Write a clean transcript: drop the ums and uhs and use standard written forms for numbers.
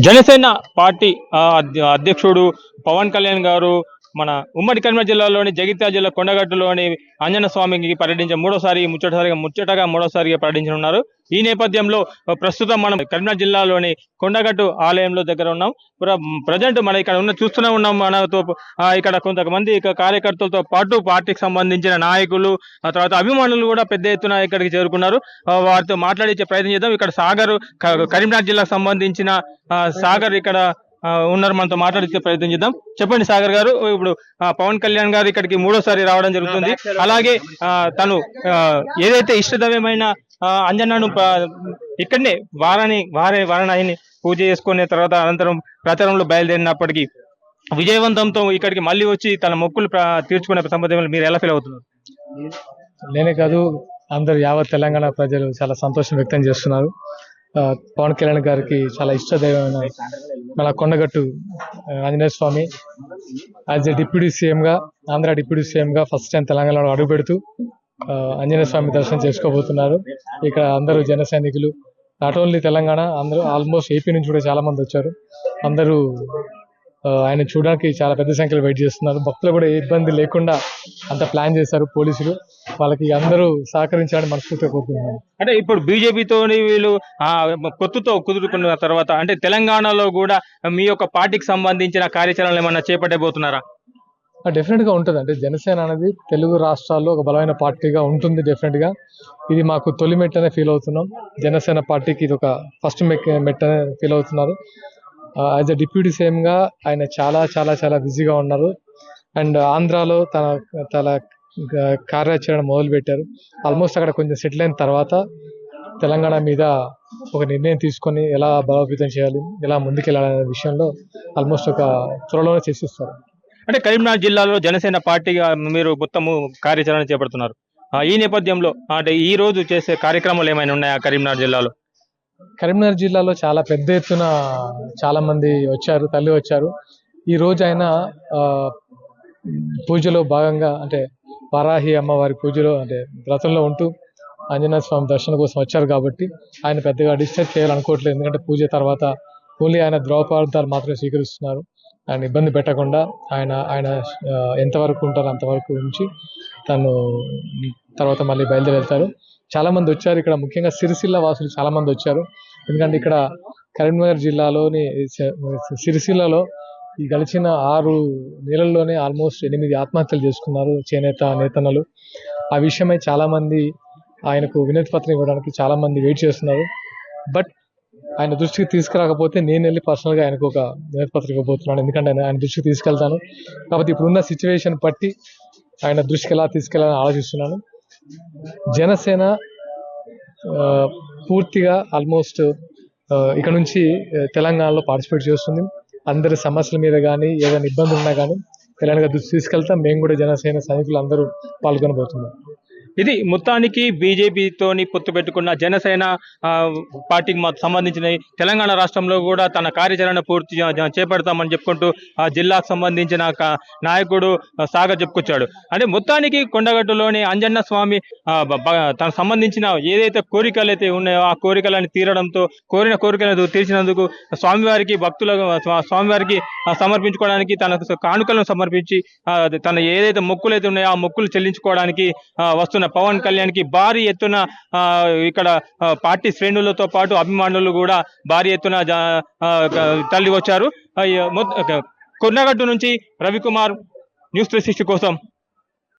Janasena party అధ్యక్షుడు పవన్ కళ్యాణ్ గారు మన ఉమ్మడి కరీంనగర్ జిల్లాలోని జగిత్యాల జిల్లా కొండగట్టులోని ఆంజనేయ స్వామికి పర్యటించే ముచ్చటగా మూడోసారిగా పర్యటించనున్నారు. ఈ నేపథ్యంలో ప్రస్తుతం మనం కరీంనగర్ జిల్లాలోని కొండగట్టు ఆలయంలో దగ్గర ఉన్నాం. ప్రజెంట్ మనం ఇక్కడ చూస్తూనే ఉన్నాం. మనతో ఇక్కడ కొంతమంది కార్యకర్తలతో పాటు పార్టీకి సంబంధించిన నాయకులు, ఆ తర్వాత అభిమానులు కూడా పెద్ద ఎత్తున ఇక్కడికి చేరుకున్నారు. వారితో మాట్లాడించే ప్రయత్నం చేద్దాం. ఇక్కడ సాగర్, కరీంనగర్ జిల్లాకు సంబంధించిన సాగర్ ఇక్కడ ఉన్నారు. మనతో మాట్లాడించే ప్రయత్నం చేద్దాం. చెప్పండి సాగర్ గారు, ఇప్పుడు పవన్ కళ్యాణ్ గారు ఇక్కడికి మూడోసారి రావడం జరుగుతుంది. అలాగే తను ఏదైతే ఇష్టదైవమైన అంజన్నను ఇక్కడనే వారణాసిని పూజ చేసుకునే తర్వాత అనంతరం ప్రచారంలో బయలుదేరినప్పటికీ విజయవంతంతో ఇక్కడికి మళ్ళీ వచ్చి తన మొక్కులు తీర్చుకునే సందర్భంలో మీరు ఎలా ఫీల్ అవుతున్నారు? నేనే కాదు, అందరు యావత్ తెలంగాణ ప్రజలు చాలా సంతోషం వ్యక్తం చేస్తున్నారు. పవన్ కళ్యాణ్ గారికి చాలా ఇష్టదైవమైన మన కొండగట్టు ఆంజనేయ స్వామి యాజ్ ఎ డిప్యూటీ సీఎంగా, ఆంధ్ర డిప్యూటీ సీఎంగా ఫస్ట్ టైం తెలంగాణలో అడుగుపెడుతూ ఆంజనేయ స్వామి దర్శనం చేసుకోబోతున్నారు. ఇక్కడ అందరూ జన సైనికులు, నాట్ ఓన్లీ తెలంగాణ, అందరూ ఆల్మోస్ట్ ఏపీ నుంచి కూడా చాలా మంది వచ్చారు. అందరూ ఆయన చూడడానికి చాలా పెద్ద సంఖ్యలో వెయిట్ చేస్తున్నారు. భక్తులు కూడా ఏ ఇబ్బంది లేకుండా అంత ప్లాన్ చేశారు పోలీసులు. వాళ్ళకి అందరూ సహకరించాలని మనస్ఫూర్తిగా కోరుకుంటున్నారు. అంటే ఇప్పుడు బీజేపీతో వీళ్ళు పొత్తుతో కుదురుకున్న తర్వాత అంటే తెలంగాణలో కూడా మీ యొక్క పార్టీకి సంబంధించిన కార్యాచరణలు ఏమన్నా చేపట్టబోతున్నారా? డెఫినెట్ గా ఉంటుంది. అంటే జనసేన అనేది తెలుగు రాష్ట్రాల్లో ఒక బలమైన పార్టీగా ఉంటుంది. డెఫినెట్ గా ఇది మాకు తొలి మెట్ అనే ఫీల్ అవుతున్నాం. జనసేన పార్టీకి ఇది ఒక ఫస్ట్ మెట్ అనే ఫీల్ అవుతున్నారు. యాజ్ ఎ డిప్యూటీ సీఎంగా ఆయన చాలా చాలా చాలా బిజీగా ఉన్నారు. అండ్ ఆంధ్రాలో తన కార్యాచరణ మొదలు పెట్టారు. ఆల్మోస్ట్ అక్కడ కొంచెం సెటిల్ అయిన తర్వాత తెలంగాణ మీద ఒక నిర్ణయం తీసుకొని ఎలా బలోపేతం చేయాలి, ఎలా ముందుకెళ్ళాలనే విషయంలో ఆల్మోస్ట్ ఒక త్వరలోనే చర్చిస్తారు. అంటే కరీంనగర్ జిల్లాలో జనసేన పార్టీగా మీరు మొత్తము కార్యాచరణ చేపడుతున్నారు. ఈ నేపథ్యంలో అంటే ఈ రోజు చేసే కార్యక్రమాలు ఏమైనా ఉన్నాయా కరీంనగర్ జిల్లాలో? కరీంనగర్ జిల్లాలో చాలా పెద్ద ఎత్తున చాలా మంది వచ్చారు, తల్లి వచ్చారు. ఈ రోజు ఆయన పూజలో భాగంగా అంటే వారాహి అమ్మవారి పూజలో అంటే వ్రతంలో ఉంటూ ఆంజనేయ స్వామి దర్శనం కోసం వచ్చారు కాబట్టి ఆయన పెద్దగా డిస్టర్బ్ చేయాలనుకోవట్లేదు. ఎందుకంటే పూజ తర్వాత ఓన్లీ ఆయన ద్రవపదార్థాలు మాత్రమే స్వీకరిస్తున్నారు. ఆయన ఇబ్బంది పెట్టకుండా ఆయన ఎంతవరకు ఉంటారో అంతవరకు ఉంచి తను తర్వాత మళ్ళీ బయలుదేరి వెళ్తారు. చాలా మంది వచ్చారు. ఇక్కడ ముఖ్యంగా సిరిసిల్ల వాసులు చాలా మంది వచ్చారు. ఎందుకంటే ఇక్కడ కరీంనగర్ జిల్లాలోని సిరిసిల్లలో ఈ గడిచిన 6 నెలల్లోనే ఆల్మోస్ట్ 8 ఆత్మహత్యలు చేసుకున్నారు చేనేత నేతన్నలు. ఆ విషయమై చాలా మంది ఆయనకు వినతి పత్రం ఇవ్వడానికి చాలా మంది వెయిట్ చేస్తున్నారు. బట్ ఆయన దృష్టికి తీసుకురాకపోతే నేను వెళ్ళి పర్సనల్గా ఆయనకు ఒక వినతి పత్రిక ఇవ్వబోతున్నాను. ఎందుకంటే ఆయన దృష్టికి తీసుకెళ్తాను. కాబట్టి ఇప్పుడున్న సిచ్యువేషన్ బట్టి ఆయన దృష్టికి ఎలా తీసుకెళ్లాలని ఆలోచిస్తున్నాను. జనసేన పూర్తిగా ఆల్మోస్ట్ ఇక్కడ నుంచి తెలంగాణలో పార్టిసిపేట్ చేస్తుంది. అందరి సమస్యల మీద కానీ ఏదైనా ఇబ్బంది ఉన్నా కానీ తెలంగాణ దృష్టి తీసుకెళ్తాం. మేము కూడా జనసేన సైనికులు అందరూ పాల్గొనబోతున్నాం. ఇది మొత్తానికి బీజేపీతోని పొత్తు పెట్టుకున్న జనసేన పార్టీకి సంబంధించిన తెలంగాణ రాష్ట్రంలో కూడా తన కార్యాచరణ పూర్తి చేపడతామని చెప్పుకుంటూ ఆ జిల్లాకు సంబంధించిన నాయకుడు సాగర్ చెప్పుకొచ్చాడు. అంటే మొత్తానికి కొండగట్టులోని అంజన్న స్వామి తనకు సంబంధించిన ఏదైతే కోరికలు అయితే ఉన్నాయో ఆ కోరికలను తీరడంతో కోరిన కోరికలను తీర్చినందుకు స్వామివారికి సమర్పించుకోవడానికి తనకు కానుకలను సమర్పించి తన ఏదైతే మొక్కులు అయితే ఉన్నాయో ఆ మొక్కులు చెల్లించుకోవడానికి వస్తున్న పవన్ కళ్యాణ్ కి భారీ ఎత్తున ఇక్కడ పార్టీ శ్రేణులతో పాటు అభిమానులు కూడా భారీ ఎత్తున తల్లి వచ్చారు. కొండగట్టు నుంచి రవికుమార్, న్యూస్ 360 కోసం.